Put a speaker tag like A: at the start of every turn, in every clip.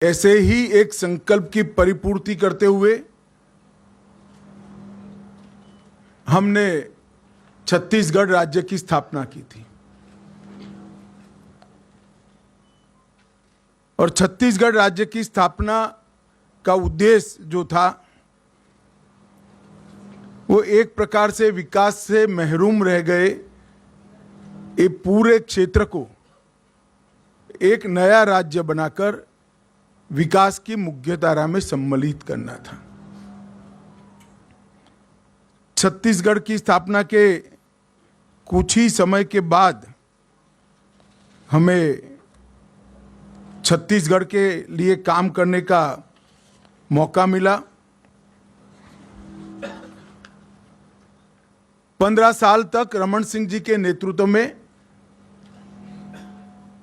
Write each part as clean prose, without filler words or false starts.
A: ऐसे ही एक संकल्प की परिपूर्ति करते हुए हमने छत्तीसगढ़ राज्य की स्थापना की थी और छत्तीसगढ़ राज्य की स्थापना का उद्देश्य जो था वो एक प्रकार से विकास से महरूम रह गए ये पूरे क्षेत्र को एक नया राज्य बनाकर विकास की मुख्यधारा में सम्मिलित करना था। छत्तीसगढ़ की स्थापना के कुछ ही समय के बाद हमें छत्तीसगढ़ के लिए काम करने का मौका मिला। 15 साल तक रमन सिंह जी के नेतृत्व में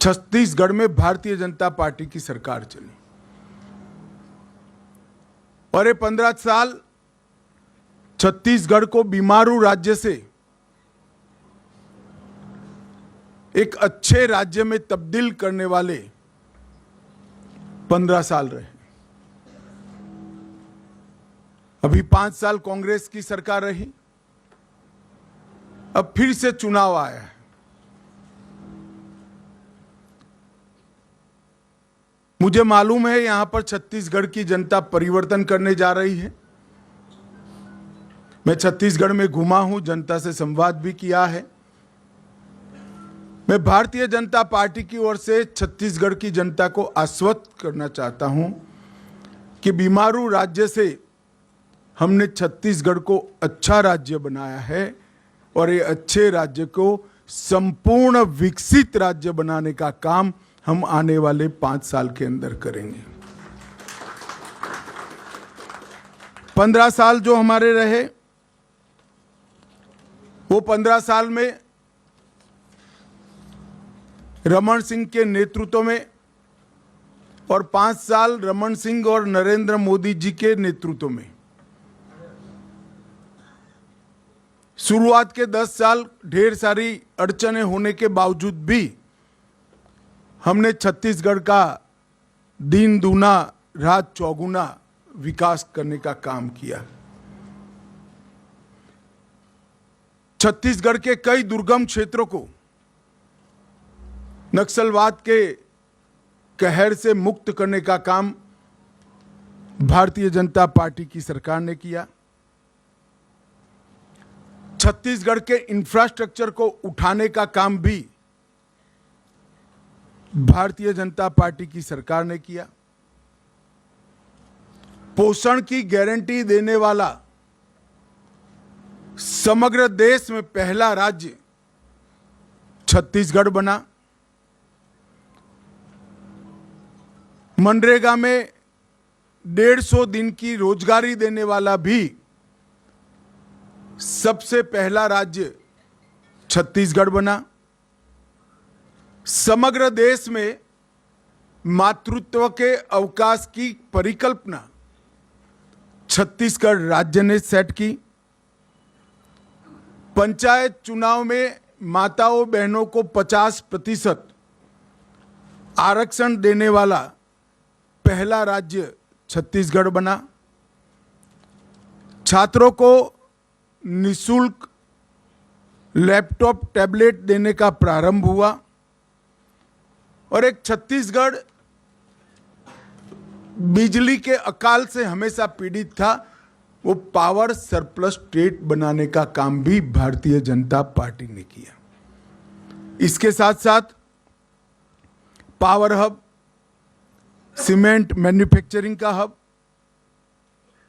A: छत्तीसगढ़ में भारतीय जनता पार्टी की सरकार चली और ये 15 साल छत्तीसगढ़ को बीमारू राज्य से एक अच्छे राज्य में तब्दील करने वाले 15 साल रहे। अभी 5 साल कांग्रेस की सरकार रही, अब फिर से चुनाव आया है। मुझे मालूम है यहां पर छत्तीसगढ़ की जनता परिवर्तन करने जा रही है। मैं छत्तीसगढ़ में घुमा हूं, जनता से संवाद भी किया है। मैं भारतीय जनता पार्टी की ओर से छत्तीसगढ़ की जनता को आश्वस्त करना चाहता हूं कि बीमारू राज्य से हमने छत्तीसगढ़ को अच्छा राज्य बनाया है और ये अच्छे राज्य को संपूर्ण विकसित राज्य बनाने का काम हम आने वाले 5 साल के अंदर करेंगे। 15 साल जो हमारे रहे वो 15 साल में रमन सिंह के नेतृत्व में और 5 साल रमन सिंह और नरेंद्र मोदी जी के नेतृत्व में। शुरुआत के 10 साल ढेर सारी अड़चनें होने के बावजूद भी हमने छत्तीसगढ़ का दिन दूना रात चौगुना विकास करने का काम किया। छत्तीसगढ़ के कई दुर्गम क्षेत्रों को नक्सलवाद के कहर से मुक्त करने का काम भारतीय जनता पार्टी की सरकार ने किया। छत्तीसगढ़ के इंफ्रास्ट्रक्चर को उठाने का काम भी भारतीय जनता पार्टी की सरकार ने किया। पोषण की गारंटी देने वाला समग्र देश में पहला राज्य छत्तीसगढ़ बना। मनरेगा में 150 दिन की रोजगारी देने वाला भी सबसे पहला राज्य छत्तीसगढ़ बना। समग्र देश में मातृत्व के अवकाश की परिकल्पना छत्तीसगढ़ राज्य ने सेट की। पंचायत चुनाव में माताओं बहनों को 50% आरक्षण देने वाला पहला राज्य छत्तीसगढ़ बना। छात्रों को निःशुल्क लैपटॉप टैबलेट देने का प्रारंभ हुआ और एक छत्तीसगढ़ बिजली के अकाल से हमेशा पीड़ित था, वो पावर सरप्लस स्टेट बनाने का काम भी भारतीय जनता पार्टी ने किया। इसके साथ साथ पावर हब, सीमेंट मैन्युफैक्चरिंग का हब,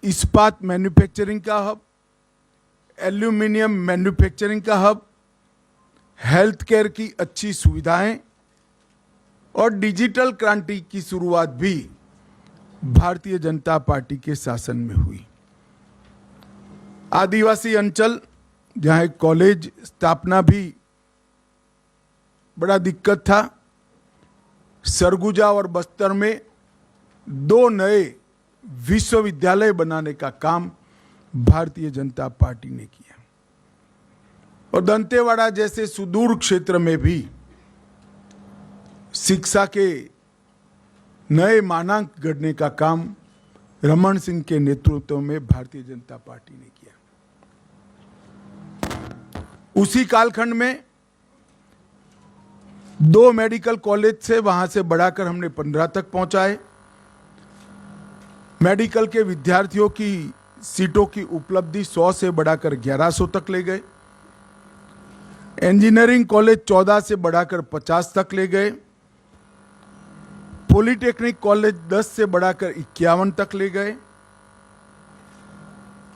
A: इस्पात मैन्युफैक्चरिंग का हब, एल्यूमिनियम मैन्युफैक्चरिंग का हब, हेल्थ केयर की अच्छी सुविधाएं और डिजिटल क्रांति की शुरुआत भी भारतीय जनता पार्टी के शासन में हुई। आदिवासी अंचल जहां एक कॉलेज स्थापना भी बड़ा दिक्कत था, सरगुजा और बस्तर में 2 नए विश्वविद्यालय बनाने का काम भारतीय जनता पार्टी ने किया और दंतेवाड़ा जैसे सुदूर क्षेत्र में भी शिक्षा के नए मानांक गढ़ने का काम रमन सिंह के नेतृत्व में भारतीय जनता पार्टी ने किया। उसी कालखंड में 2 मेडिकल कॉलेज से वहां से बढ़ाकर हमने 15 तक पहुंचाए। मेडिकल के विद्यार्थियों की सीटों की उपलब्धि 100 से बढ़ाकर 1100 तक ले गए। इंजीनियरिंग कॉलेज 14 से बढ़ाकर 50 तक ले गए। पॉलिटेक्निक कॉलेज 10 से बढ़ाकर 51 तक ले गए।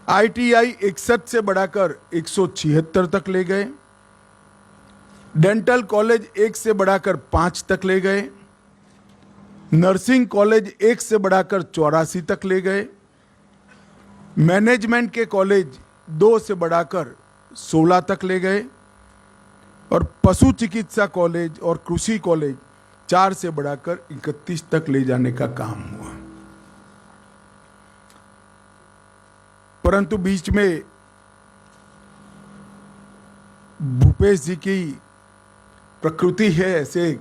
A: आईटीआई 61 से बढ़ाकर 176 तक ले गए। डेंटल कॉलेज 1 से बढ़ाकर 5 तक ले गए। नर्सिंग कॉलेज 1 से बढ़ाकर 84 तक ले गए। मैनेजमेंट के कॉलेज 2 से बढ़ाकर 16 तक ले गए। और पशु चिकित्सा कॉलेज और कृषि कॉलेज 4 से बढ़ाकर 31 तक ले जाने का काम हुआ। परंतु बीच में भूपेश जी की प्रकृति है ऐसे,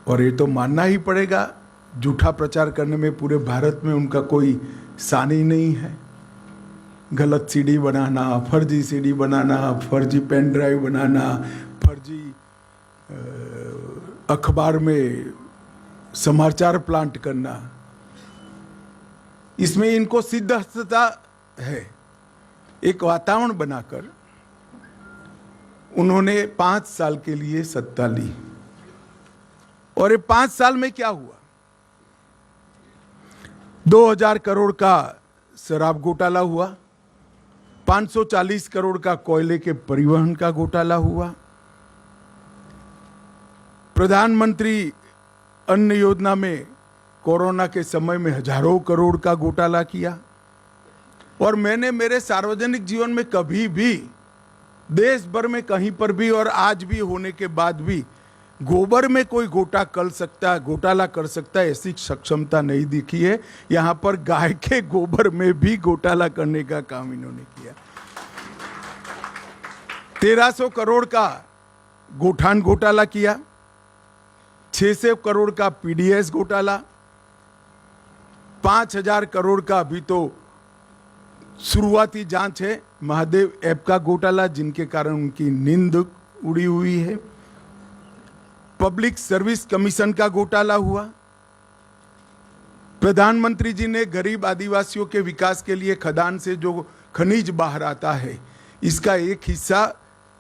A: और ये तो मानना ही पड़ेगा, झूठा प्रचार करने में पूरे भारत में उनका कोई सानी नहीं है। गलत सीडी बनाना, फर्जी सीडी बनाना, फर्जी पेन ड्राइव बनाना, फर्जी अखबार में समाचार प्लांट करना, इसमें इनको सिद्धता है। एक वातावरण बनाकर उन्होंने 5 साल के लिए सत्ता ली। और ये 5 साल में क्या हुआ? 2000 करोड़ का शराब घोटाला हुआ, 540 करोड़ का कोयले के परिवहन का घोटाला हुआ, प्रधानमंत्री अन्न योजना में कोरोना के समय में हजारों करोड़ का घोटाला किया। और मैंने मेरे सार्वजनिक जीवन में कभी भी देश भर में कहीं पर भी, और आज भी होने के बाद भी, गोबर में कोई घोटाला कर सकता है ऐसी सक्षमता नहीं दिखी है। यहां पर गाय के गोबर में भी घोटाला करने का काम इन्होंने किया। 1300 करोड़ का गोठान घोटाला किया, 600 करोड़ का पीडीएस घोटाला, 5000 करोड़ का अभी तो शुरुआती जांच है महादेव ऐप का घोटाला, जिनके कारण उनकी नींद उड़ी हुई है। पब्लिक सर्विस कमीशन का घोटाला हुआ। प्रधानमंत्री जी ने गरीब आदिवासियों के विकास के लिए खदान से जो खनिज बाहर आता है, इसका एक हिस्सा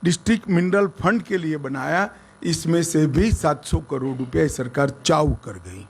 A: डिस्ट्रिक्ट मिनरल फंड के लिए बनाया। इसमें से भी 700 करोड़ रुपए सरकार चाऊ कर गई।